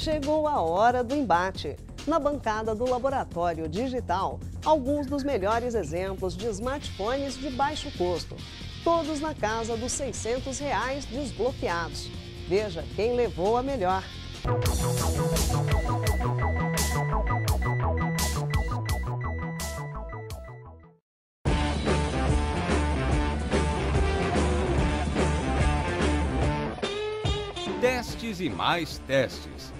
Chegou a hora do embate. Na bancada do Laboratório Digital, alguns dos melhores exemplos de smartphones de baixo custo. Todos na casa dos R$600 desbloqueados. Veja quem levou a melhor. Testes e mais testes.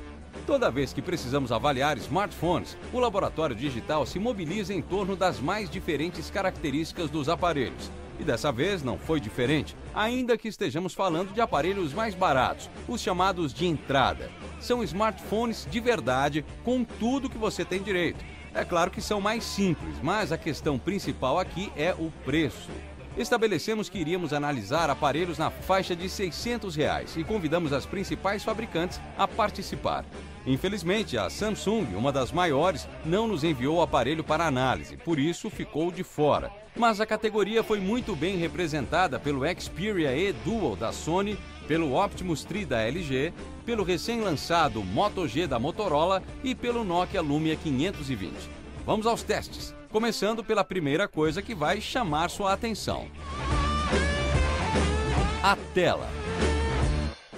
Toda vez que precisamos avaliar smartphones, o Laboratório Digital se mobiliza em torno das mais diferentes características dos aparelhos. E dessa vez não foi diferente, ainda que estejamos falando de aparelhos mais baratos, os chamados de entrada. São smartphones de verdade, com tudo que você tem direito. É claro que são mais simples, mas a questão principal aqui é o preço. Estabelecemos que iríamos analisar aparelhos na faixa de R$600 e convidamos as principais fabricantes a participar. Infelizmente, a Samsung, uma das maiores, não nos enviou o aparelho para análise, por isso ficou de fora. Mas a categoria foi muito bem representada pelo Xperia E Dual da Sony, pelo Optimus Tree da LG, pelo recém-lançado Moto G da Motorola e pelo Nokia Lumia 520. Vamos aos testes, começando pela primeira coisa que vai chamar sua atenção. A tela.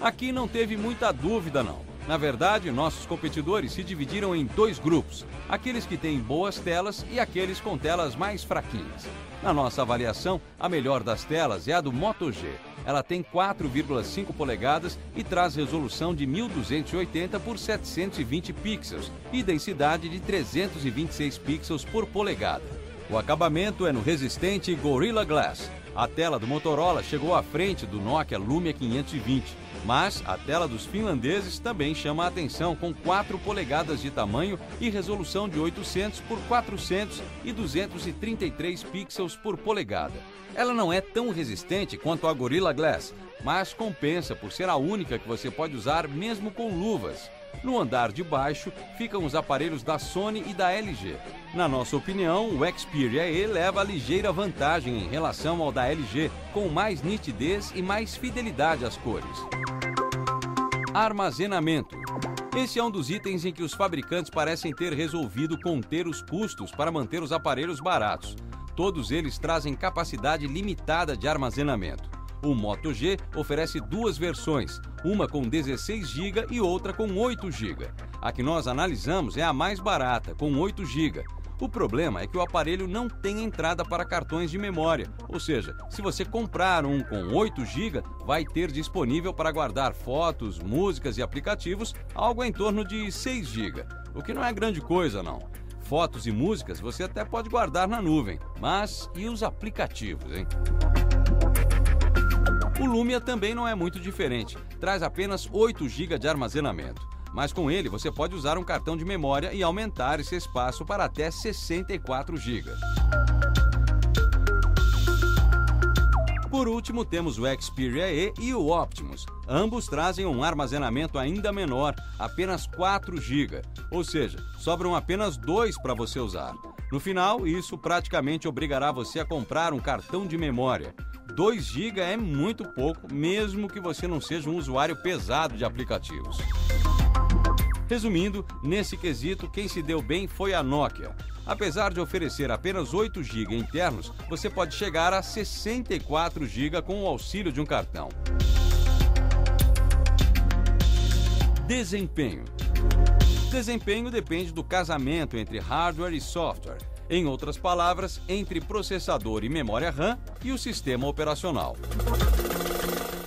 Aqui não teve muita dúvida não. Na verdade, nossos competidores se dividiram em dois grupos, aqueles que têm boas telas e aqueles com telas mais fraquinhas. Na nossa avaliação, a melhor das telas é a do Moto G. Ela tem 4,5 polegadas e traz resolução de 1280 por 720 pixels e densidade de 326 pixels por polegada. O acabamento é no resistente Gorilla Glass. A tela do Motorola chegou à frente do Nokia Lumia 520. Mas a tela dos finlandeses também chama a atenção com 4 polegadas de tamanho e resolução de 800 por 400 e 233 pixels por polegada. Ela não é tão resistente quanto a Gorilla Glass, mas compensa por ser a única que você pode usar mesmo com luvas. No andar de baixo ficam os aparelhos da Sony e da LG. Na nossa opinião, o Xperia E leva a ligeira vantagem em relação ao da LG, com mais nitidez e mais fidelidade às cores. Armazenamento. Esse é um dos itens em que os fabricantes parecem ter resolvido conter os custos para manter os aparelhos baratos. Todos eles trazem capacidade limitada de armazenamento. O Moto G oferece duas versões, uma com 16 GB e outra com 8 GB. A que nós analisamos é a mais barata, com 8 GB. O problema é que o aparelho não tem entrada para cartões de memória, ou seja, se você comprar um com 8 GB, vai ter disponível para guardar fotos, músicas e aplicativos algo em torno de 6 GB, o que não é grande coisa não. Fotos e músicas você até pode guardar na nuvem, mas e os aplicativos, hein? O Lumia também não é muito diferente, traz apenas 8 GB de armazenamento. Mas com ele você pode usar um cartão de memória e aumentar esse espaço para até 64 GB. Por último, temos o Xperia E e o Optimus. Ambos trazem um armazenamento ainda menor, apenas 4 GB, ou seja, sobram apenas 2 para você usar. No final, isso praticamente obrigará você a comprar um cartão de memória. 2 GB é muito pouco, mesmo que você não seja um usuário pesado de aplicativos. Resumindo, nesse quesito, quem se deu bem foi a Nokia. Apesar de oferecer apenas 8 GB internos, você pode chegar a 64 GB com o auxílio de um cartão. Desempenho. Desempenho depende do casamento entre hardware e software. Em outras palavras, entre processador e memória RAM e o sistema operacional.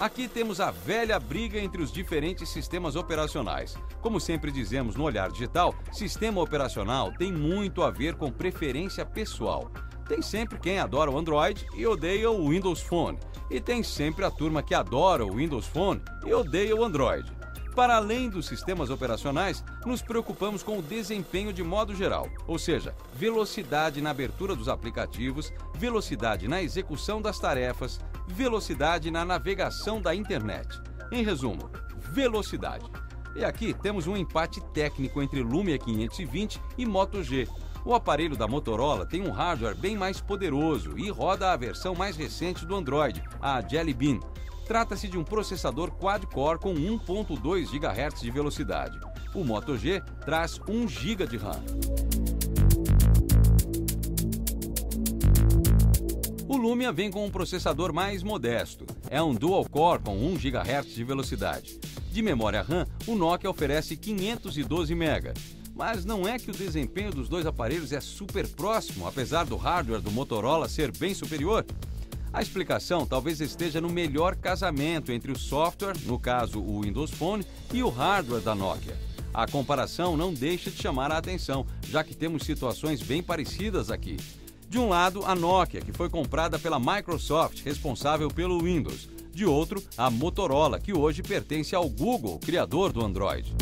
Aqui temos a velha briga entre os diferentes sistemas operacionais. Como sempre dizemos no Olhar Digital, sistema operacional tem muito a ver com preferência pessoal. Tem sempre quem adora o Android e odeia o Windows Phone. E tem sempre a turma que adora o Windows Phone e odeia o Android. Para além dos sistemas operacionais, nos preocupamos com o desempenho de modo geral, ou seja, velocidade na abertura dos aplicativos, velocidade na execução das tarefas, velocidade na navegação da internet. Em resumo, velocidade. E aqui temos um empate técnico entre Lumia 520 e Moto G. O aparelho da Motorola tem um hardware bem mais poderoso e roda a versão mais recente do Android, a Jelly Bean. Trata-se de um processador quad-core com 1.2 GHz de velocidade. O Moto G traz 1 GB de RAM. O Lumia vem com um processador mais modesto. É um dual-core com 1 GHz de velocidade. De memória RAM, o Nokia oferece 512 MB. Mas não é que o desempenho dos dois aparelhos é super próximo, apesar do hardware do Motorola ser bem superior? A explicação talvez esteja no melhor casamento entre o software, no caso o Windows Phone, e o hardware da Nokia. A comparação não deixa de chamar a atenção, já que temos situações bem parecidas aqui. De um lado, a Nokia, que foi comprada pela Microsoft, responsável pelo Windows. De outro, a Motorola, que hoje pertence ao Google, criador do Android.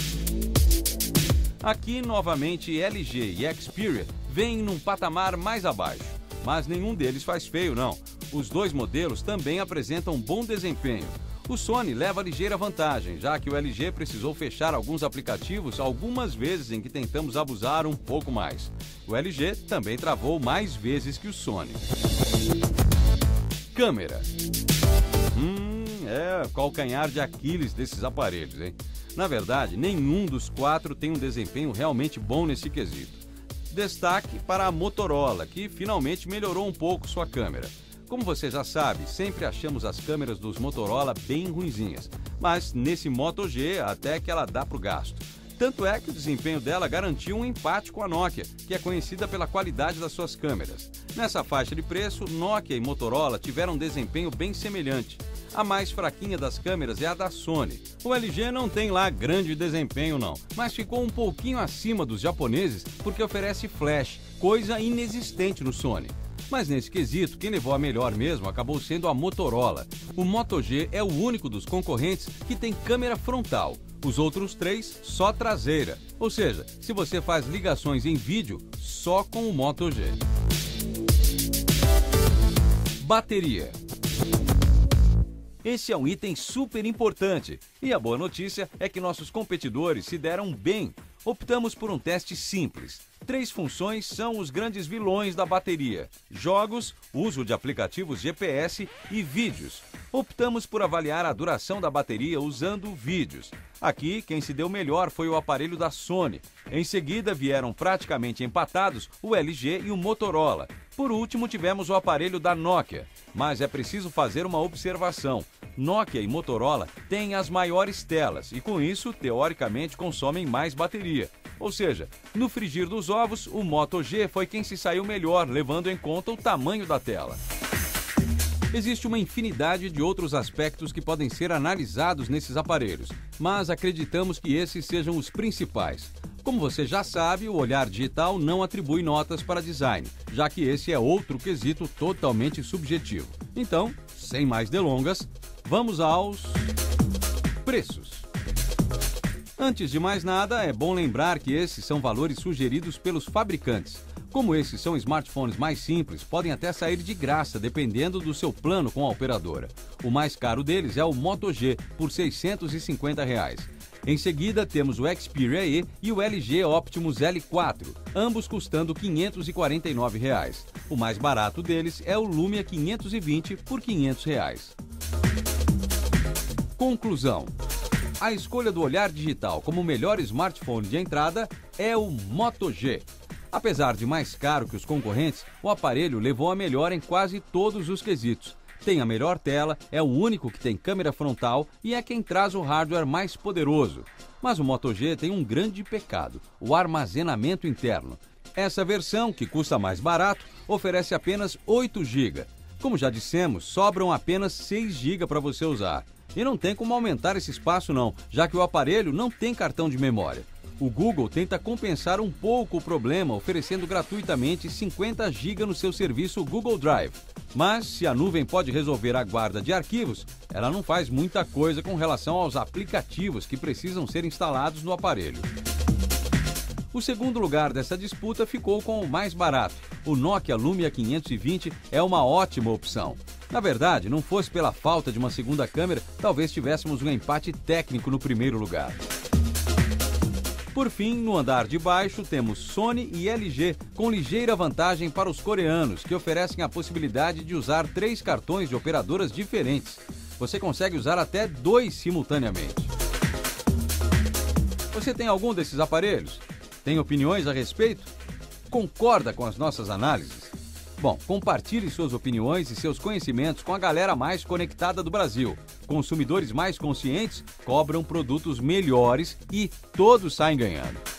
Aqui, novamente, LG e Xperia vêm num patamar mais abaixo. Mas nenhum deles faz feio, não. Os dois modelos também apresentam bom desempenho. O Sony leva ligeira vantagem, já que o LG precisou fechar alguns aplicativos algumas vezes em que tentamos abusar um pouco mais. O LG também travou mais vezes que o Sony. Câmera. É calcanhar de Aquiles desses aparelhos, hein? Na verdade, nenhum dos 4 tem um desempenho realmente bom nesse quesito. Destaque para a Motorola, que finalmente melhorou um pouco sua câmera. Como você já sabe, sempre achamos as câmeras dos Motorola bem ruinzinhas, mas nesse Moto G até que ela dá pro gasto. Tanto é que o desempenho dela garantiu um empate com a Nokia, que é conhecida pela qualidade das suas câmeras. Nessa faixa de preço, Nokia e Motorola tiveram um desempenho bem semelhante. A mais fraquinha das câmeras é a da Sony. O LG não tem lá grande desempenho não, mas ficou um pouquinho acima dos japoneses porque oferece flash, coisa inexistente no Sony. Mas nesse quesito, quem levou a melhor mesmo acabou sendo a Motorola. O Moto G é o único dos concorrentes que tem câmera frontal. Os outros 3, só traseira. Ou seja, se você faz ligações em vídeo, só com o Moto G. Bateria. Esse é um item super importante. E a boa notícia é que nossos competidores se deram bem. Optamos por um teste simples. 3 funções são os grandes vilões da bateria: jogos, uso de aplicativos GPS e vídeos. Optamos por avaliar a duração da bateria usando vídeos. Aqui, quem se deu melhor foi o aparelho da Sony. Em seguida, vieram praticamente empatados o LG e o Motorola. Por último, tivemos o aparelho da Nokia. Mas é preciso fazer uma observação. Nokia e Motorola têm as maiores telas e, com isso, teoricamente, consomem mais bateria. Ou seja, no frigir dos ovos, o Moto G foi quem se saiu melhor, levando em conta o tamanho da tela. Existe uma infinidade de outros aspectos que podem ser analisados nesses aparelhos, mas acreditamos que esses sejam os principais. Como você já sabe, o olhar digital não atribui notas para design, já que esse é outro quesito totalmente subjetivo. Então, sem mais delongas, vamos aos preços. Antes de mais nada, é bom lembrar que esses são valores sugeridos pelos fabricantes. Como esses são smartphones mais simples, podem até sair de graça, dependendo do seu plano com a operadora. O mais caro deles é o Moto G, por R$ 650. Em seguida, temos o Xperia E e o LG Optimus L4, ambos custando R$ 549. O mais barato deles é o Lumia 520 por R$ 500. Conclusão. A escolha do olhar digital como o melhor smartphone de entrada é o Moto G. Apesar de mais caro que os concorrentes, o aparelho levou a melhor em quase todos os quesitos. Tem a melhor tela, é o único que tem câmera frontal e é quem traz o hardware mais poderoso. Mas o Moto G tem um grande pecado: o armazenamento interno. Essa versão, que custa mais barato, oferece apenas 8 GB. Como já dissemos, sobram apenas 6 GB para você usar. E não tem como aumentar esse espaço não, já que o aparelho não tem cartão de memória. O Google tenta compensar um pouco o problema, oferecendo gratuitamente 50 GB no seu serviço Google Drive. Mas, se a nuvem pode resolver a guarda de arquivos, ela não faz muita coisa com relação aos aplicativos que precisam ser instalados no aparelho. O segundo lugar dessa disputa ficou com o mais barato. O Nokia Lumia 520 é uma ótima opção. Na verdade, não fosse pela falta de uma segunda câmera, talvez tivéssemos um empate técnico no primeiro lugar. Por fim, no andar de baixo, temos Sony e LG, com ligeira vantagem para os coreanos, que oferecem a possibilidade de usar 3 cartões de operadoras diferentes. Você consegue usar até 2 simultaneamente. Você tem algum desses aparelhos? Tem opiniões a respeito? Concorda com as nossas análises? Bom, compartilhe suas opiniões e seus conhecimentos com a galera mais conectada do Brasil. Consumidores mais conscientes cobram produtos melhores e todos saem ganhando.